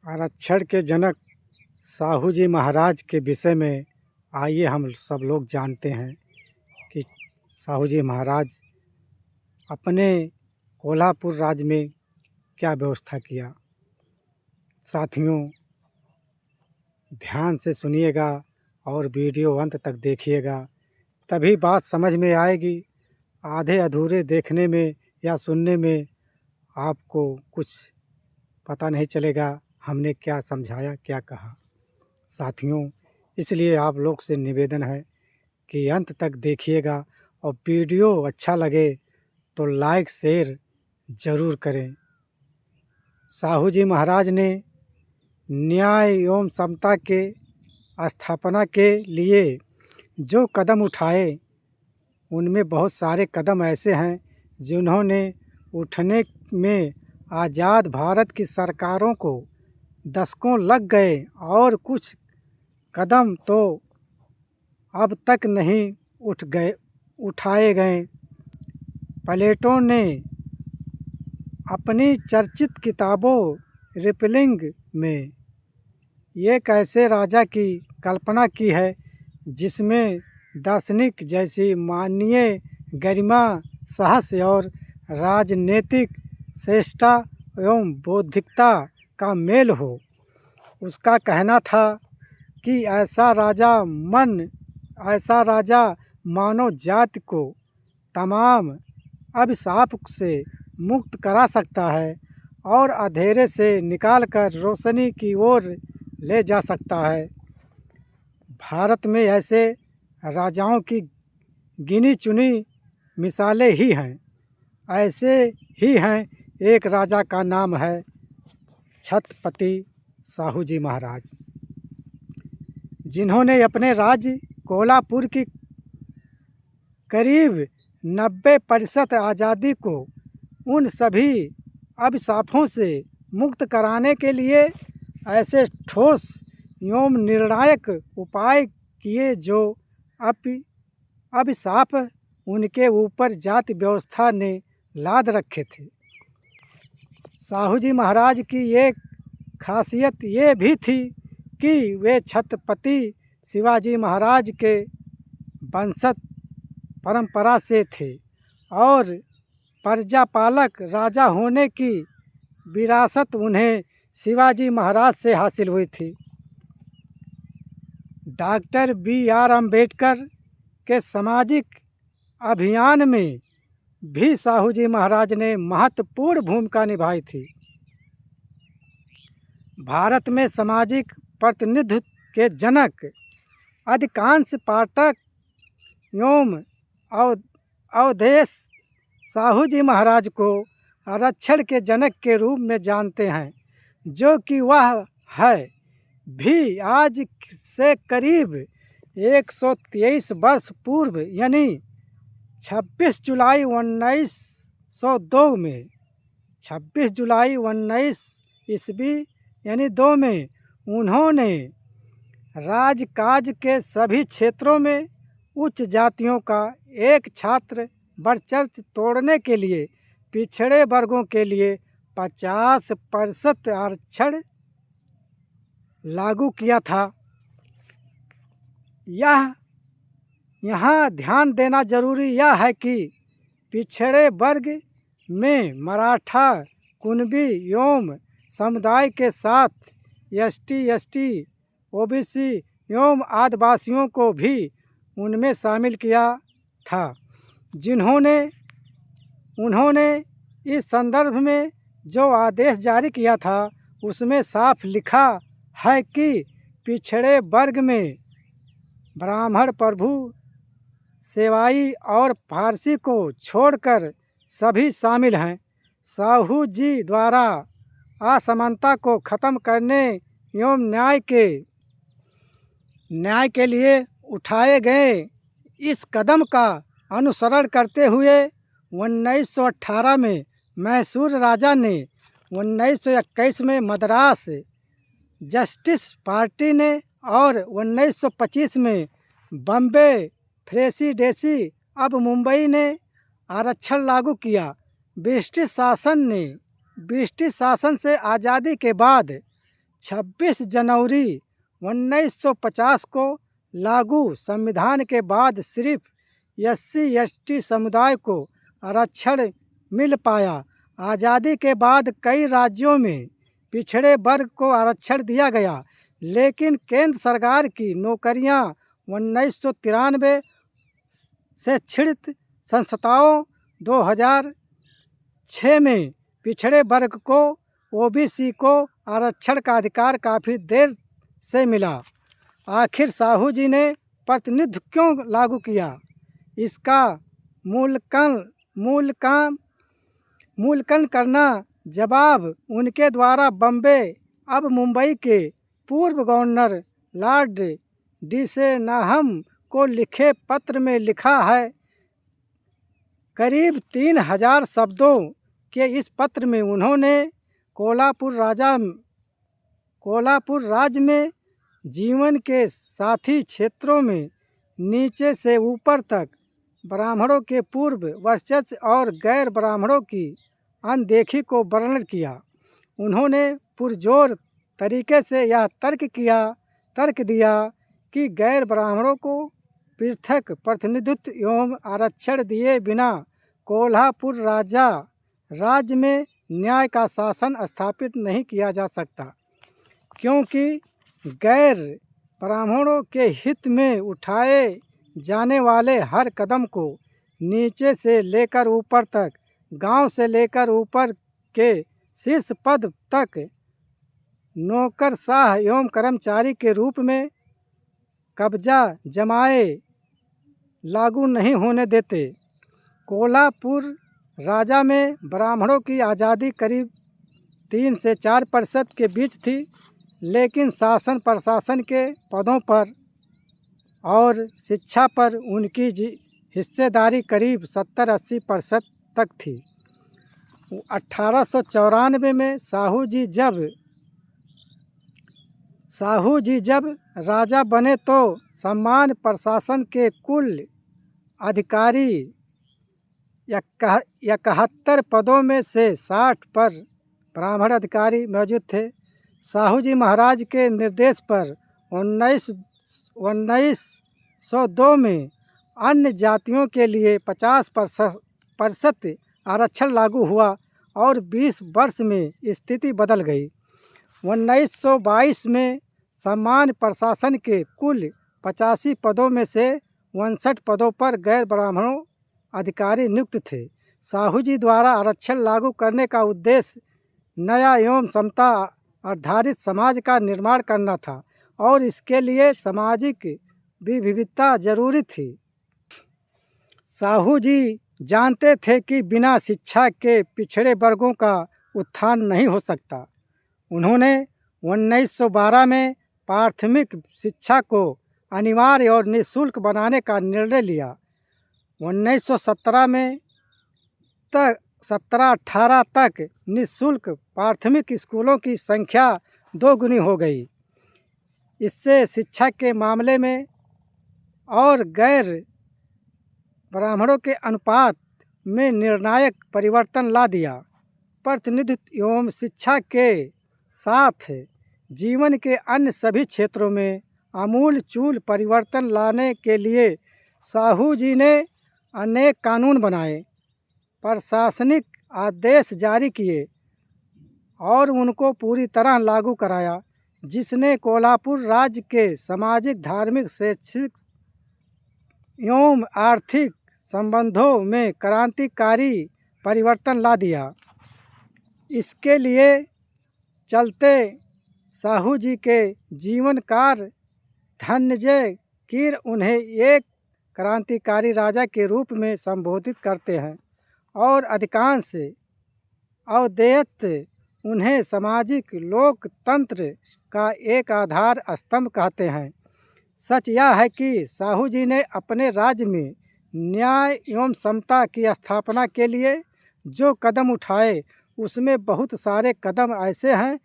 आरक्षण के जनक साहू जी महाराज के विषय में आइए हम सब लोग जानते हैं कि साहू जी महाराज अपने कोल्हापुर राज्य में क्या व्यवस्था किया। साथियों, ध्यान से सुनिएगा और वीडियो अंत तक देखिएगा, तभी बात समझ में आएगी। आधे अधूरे देखने में या सुनने में आपको कुछ पता नहीं चलेगा हमने क्या समझाया, क्या कहा। साथियों, इसलिए आप लोग से निवेदन है कि अंत तक देखिएगा और वीडियो अच्छा लगे तो लाइक शेयर ज़रूर करें। साहू जी महाराज ने न्याय एवं समता के स्थापना के लिए जो कदम उठाए, उनमें बहुत सारे कदम ऐसे हैं जिन्होंने उठने में आज़ाद भारत की सरकारों को दशकों लग गए और कुछ कदम तो अब तक नहीं उठाए गए। प्लेटो ने अपनी चर्चित किताबों रिपलिंग में एक ऐसे राजा की कल्पना की है जिसमें दार्शनिक जैसी मानवीय गरिमा, साहस और राजनीतिक श्रेष्ठता एवं बौद्धिकता का मेल हो। उसका कहना था कि ऐसा राजा मानव जाति को तमाम अभिशाप से मुक्त करा सकता है और अंधेरे से निकालकर रोशनी की ओर ले जा सकता है। भारत में ऐसे राजाओं की गिनी चुनी मिसालें ही हैं। ऐसे ही हैं, एक राजा का नाम है छत्रपति साहू जी महाराज, जिन्होंने अपने राज्य कोल्हापुर की करीब 90% आज़ादी को उन सभी अभिशापों से मुक्त कराने के लिए ऐसे ठोस एवं निर्णायक उपाय किए जो अभिशाप उनके ऊपर जाति व्यवस्था ने लाद रखे थे। साहू जी महाराज की एक खासियत ये भी थी कि वे छत्रपति शिवाजी महाराज के वंशज परंपरा से थे और प्रजापालक राजा होने की विरासत उन्हें शिवाजी महाराज से हासिल हुई थी। Doctor B.R. अम्बेडकर के सामाजिक अभियान में भी साहू जी महाराज ने महत्वपूर्ण भूमिका निभाई थी। भारत में सामाजिक प्रतिनिधित्व के जनक अधिकांश पाठक एवं अवधेश साहू जी महाराज को आरक्षण के जनक के रूप में जानते हैं, जो कि वह है भी आज से करीब 123 वर्ष पूर्व यानी 26 जुलाई 1902 में 26 जुलाई 19 ईस्वी यानी 2 में उन्होंने राजकाज के सभी क्षेत्रों में उच्च जातियों का एक छात्र वर्चस्व तोड़ने के लिए पिछड़े वर्गों के लिए 50% आरक्षण लागू किया था। यहाँ ध्यान देना जरूरी यह है कि पिछड़े वर्ग में मराठा, कुणबी एवं समुदाय के साथ ST, OBC एवं आदिवासियों को भी उनमें शामिल किया था। उन्होंने इस संदर्भ में जो आदेश जारी किया था उसमें साफ लिखा है कि पिछड़े वर्ग में ब्राह्मण, प्रभु, सेवाई और फारसी को छोड़कर सभी शामिल हैं। साहू जी द्वारा असमानता को ख़त्म करने एवं न्याय के लिए उठाए गए इस कदम का अनुसरण करते हुए 1918 में मैसूर राजा ने 1921 में मद्रास जस्टिस पार्टी ने और 1925 में बम्बे प्रेसिडेंसी अब मुंबई ने आरक्षण लागू किया। ब्रिटिश शासन से आज़ादी के बाद 26 जनवरी 1950 को लागू संविधान के बाद सिर्फ SC/ST समुदाय को आरक्षण मिल पाया। आज़ादी के बाद कई राज्यों में पिछड़े वर्ग को आरक्षण दिया गया, लेकिन केंद्र सरकार की नौकरियां 1993 से छिड़त संस्थाओं 2006 में पिछड़े वर्ग को OBC को आरक्षण का अधिकार काफ़ी देर से मिला। आखिर साहू जी ने प्रतिनिधित्व क्यों लागू किया, इसका मूल्यांकन करना जवाब उनके द्वारा बम्बे अब मुंबई के पूर्व गवर्नर लॉर्ड डिसेनहम को लिखे पत्र में लिखा है। करीब 3000 शब्दों के इस पत्र में उन्होंने कोल्हापुर राज्य में जीवन के साथी क्षेत्रों में नीचे से ऊपर तक ब्राह्मणों के पूर्व वर्चस्व और गैर ब्राह्मणों की अनदेखी को वर्णन किया। उन्होंने पुरजोर तरीके से यह तर्क दिया कि गैर ब्राह्मणों को पृथक प्रतिनिधित्व एवं आरक्षण दिए बिना कोल्हापुर राज्य में न्याय का शासन स्थापित नहीं किया जा सकता, क्योंकि गैर ब्राह्मणों के हित में उठाए जाने वाले हर कदम को नीचे से लेकर ऊपर तक, गांव से लेकर ऊपर के शीर्ष पद तक नौकरशाह एवं कर्मचारी के रूप में कब्जा जमाए लागू नहीं होने देते। कोल्हापुर राज्य में ब्राह्मणों की आज़ादी करीब 3 से 4% के बीच थी, लेकिन शासन प्रशासन के पदों पर और शिक्षा पर उनकी हिस्सेदारी करीब 70-80% तक थी। 1894 में साहू जी जब राजा बने तो सामान्य प्रशासन के कुल अधिकारी 71 पदों में से 60 पर ब्राह्मण अधिकारी मौजूद थे। साहू जी महाराज के निर्देश पर 1902 में अन्य जातियों के लिए 50% आरक्षण लागू हुआ और 20 वर्ष में स्थिति बदल गई। 1922 में सामान्य प्रशासन के कुल 85 पदों में से 59 पदों पर गैर ब्राह्मणों अधिकारी नियुक्त थे। साहू जी द्वारा आरक्षण लागू करने का उद्देश्य नया एवं समता आधारित समाज का निर्माण करना था और इसके लिए सामाजिक विविधता जरूरी थी। साहू जी जानते थे कि बिना शिक्षा के पिछड़े वर्गों का उत्थान नहीं हो सकता। उन्होंने 1912 में प्राथमिक शिक्षा को अनिवार्य और निःशुल्क बनाने का निर्णय लिया। 1917 में 17-18 तक निःशुल्क प्राथमिक स्कूलों की संख्या 2 गुनी हो गई। इससे शिक्षा के मामले में और गैर ब्राह्मणों के अनुपात में निर्णायक परिवर्तन ला दिया। प्रतिनिधित्व एवं शिक्षा के साथ जीवन के अन्य सभी क्षेत्रों में आमूल-चूल परिवर्तन लाने के लिए साहू जी ने अनेक कानून बनाए, प्रशासनिक आदेश जारी किए और उनको पूरी तरह लागू कराया, जिसने कोल्हापुर राज्य के सामाजिक, धार्मिक, शैक्षिक एवं आर्थिक संबंधों में क्रांतिकारी परिवर्तन ला दिया। इसके लिए चलते साहू जी के जीवनकार धनंजय कीर उन्हें एक क्रांतिकारी राजा के रूप में संबोधित करते हैं और अधिकांश अवधेयत उन्हें सामाजिक लोकतंत्र का एक आधार स्तंभ कहते हैं। सच यह है कि साहू जी ने अपने राज्य में न्याय एवं समता की स्थापना के लिए जो कदम उठाए, उसमें बहुत सारे कदम ऐसे हैं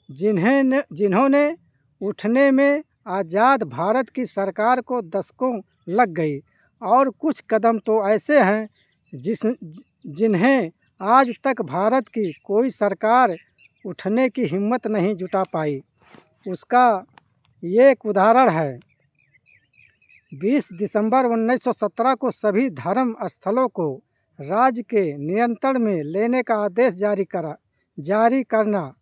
जिन्होंने उठने में आज़ाद भारत की सरकार को दशकों लग गई और कुछ कदम तो ऐसे हैं जिन्हें आज तक भारत की कोई सरकार उठने की हिम्मत नहीं जुटा पाई। उसका ये एक उदाहरण है। 20 दिसंबर 1917 को सभी धर्म स्थलों को राज्य के नियंत्रण में लेने का आदेश जारी करना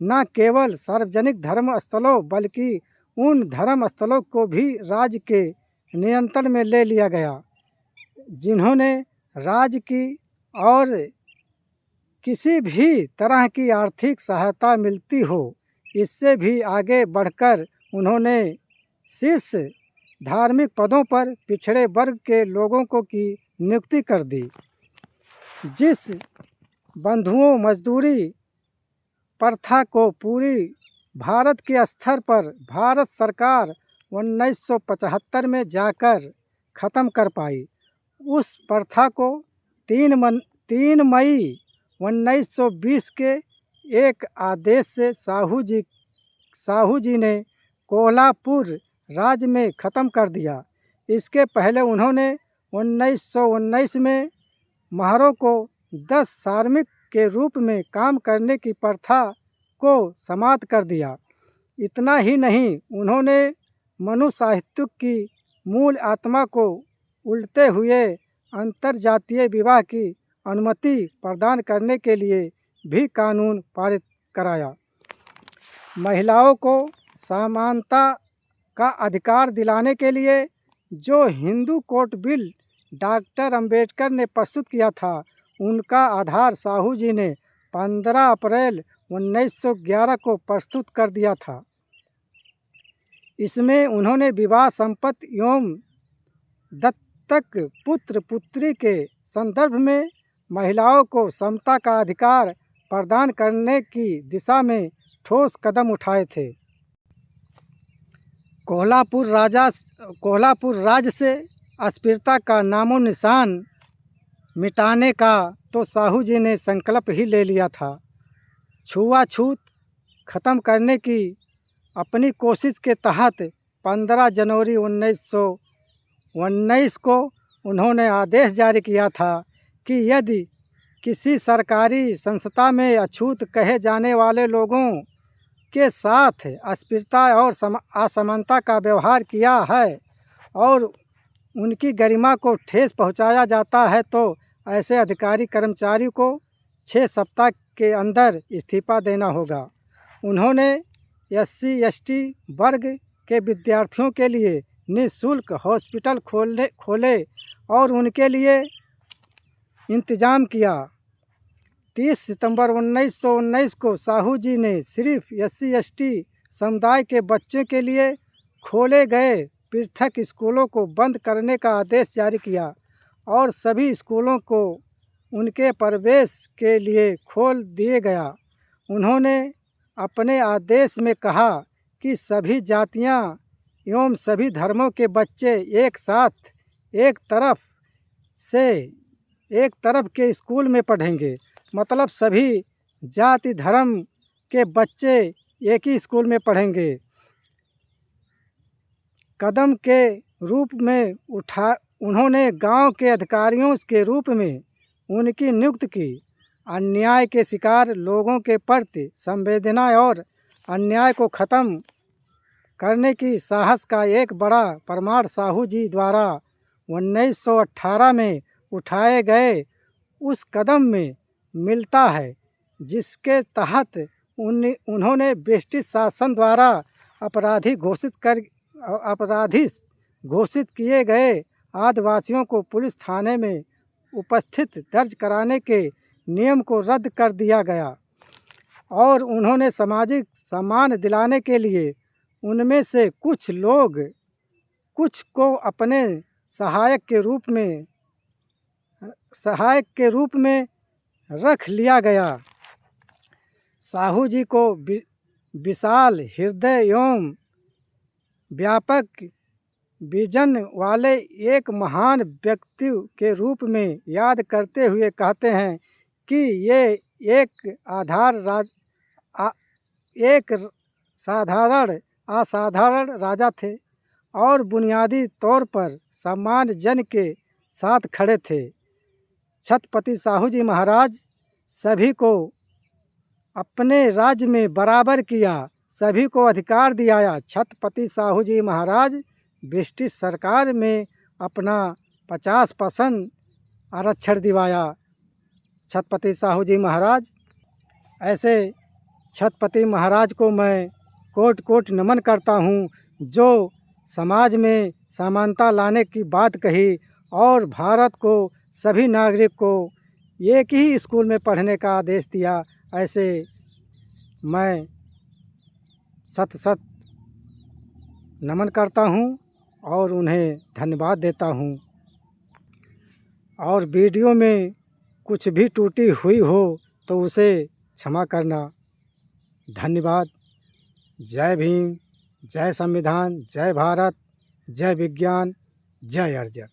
न केवल सार्वजनिक धर्म स्थलों बल्कि उन धर्म स्थलों को भी राज्य के नियंत्रण में ले लिया गया जिन्होंने राज्य की और किसी भी तरह की आर्थिक सहायता मिलती हो। इससे भी आगे बढ़कर उन्होंने शीर्ष धार्मिक पदों पर पिछड़े वर्ग के लोगों को की नियुक्ति कर दी। जिस बंधुओं मजदूरी प्रथा को पूरी भारत के स्तर पर भारत सरकार 1975 में जाकर ख़त्म कर पाई, उस प्रथा को 3 मई 1920 के एक आदेश से साहू जी ने कोल्हापुर राज्य में ख़त्म कर दिया। इसके पहले उन्होंने 1919 में महारों को 10 श्रमिक के रूप में काम करने की प्रथा को समाप्त कर दिया। इतना ही नहीं, उन्होंने मनुष्य साहित्य की मूल आत्मा को उल्टे हुए अंतरजातीय विवाह की अनुमति प्रदान करने के लिए भी कानून पारित कराया। महिलाओं को समानता का अधिकार दिलाने के लिए जो Hindu court bill doctor Ambedkar ने प्रस्तुत किया था, उनका आधार साहू जी ने 15 अप्रैल 1911 को प्रस्तुत कर दिया था। इसमें उन्होंने विवाह संपत्ति एवं दत्तक पुत्र पुत्री के संदर्भ में महिलाओं को समता का अधिकार प्रदान करने की दिशा में ठोस कदम उठाए थे। कोल्हापुर राज्य से अस्पृश्यता का नामो निशान मिटाने का तो साहू जी ने संकल्प ही ले लिया था। छुआछूत ख़त्म करने की अपनी कोशिश के तहत 15 जनवरी 1919 को उन्होंने आदेश जारी किया था कि यदि किसी सरकारी संस्था में अछूत कहे जाने वाले लोगों के साथ अस्पृश्यता और असमानता का व्यवहार किया है और उनकी गरिमा को ठेस पहुंचाया जाता है तो ऐसे अधिकारी कर्मचारी को 6 सप्ताह के अंदर इस्तीफा देना होगा। उन्होंने SC/ST वर्ग के विद्यार्थियों के लिए निःशुल्क हॉस्पिटल खोले और उनके लिए इंतज़ाम किया। 30 सितंबर 1919 को साहू जी ने सिर्फ SC/ST समुदाय के बच्चों के लिए खोले गए पृथक स्कूलों को बंद करने का आदेश जारी किया और सभी स्कूलों को उनके प्रवेश के लिए खोल दिए गया। उन्होंने अपने आदेश में कहा कि सभी जातियां एवं सभी धर्मों के बच्चे एक साथ एक तरफ के स्कूल में पढ़ेंगे। मतलब सभी जाति धर्म के बच्चे एक ही स्कूल में पढ़ेंगे। कदम के रूप में उन्होंने गांव के अधिकारियों के रूप में उनकी नियुक्ति की। अन्याय के शिकार लोगों के प्रति संवेदना और अन्याय को ख़त्म करने की साहस का एक बड़ा प्रमाण साहू जी द्वारा 1918 में उठाए गए उस कदम में मिलता है, जिसके तहत उन्होंने ब्रिटिश शासन द्वारा अपराधी घोषित किए गए आदिवासियों को पुलिस थाने में उपस्थित दर्ज कराने के नियम को रद्द कर दिया गया और उन्होंने सामाजिक सम्मान दिलाने के लिए उनमें से कुछ को अपने सहायक के रूप में रख लिया गया। साहू जी को विशाल हृदय एवं व्यापक विजन वाले एक महान व्यक्ति के रूप में याद करते हुए कहते हैं कि ये एक असाधारण राजा थे और बुनियादी तौर पर सम्मान जन के साथ खड़े थे। छत्रपति साहू जी महाराज सभी को अपने राज्य में बराबर किया, सभी को अधिकार दिलाया। छत्रपति साहू जी महाराज ब्रिटिश सरकार में अपना 50% आरक्षण दिवाया। छत्रपति साहू जी महाराज, ऐसे छत्रपति महाराज को मैं कोट कोट नमन करता हूँ, जो समाज में समानता लाने की बात कही और भारत को सभी नागरिक को एक ही स्कूल में पढ़ने का आदेश दिया। ऐसे मैं सत सत नमन करता हूँ और उन्हें धन्यवाद देता हूँ। और वीडियो में कुछ भी त्रुटि हुई हो तो उसे क्षमा करना। धन्यवाद। जय भीम, जय संविधान, जय भारत, जय विज्ञान, जय अर्जन।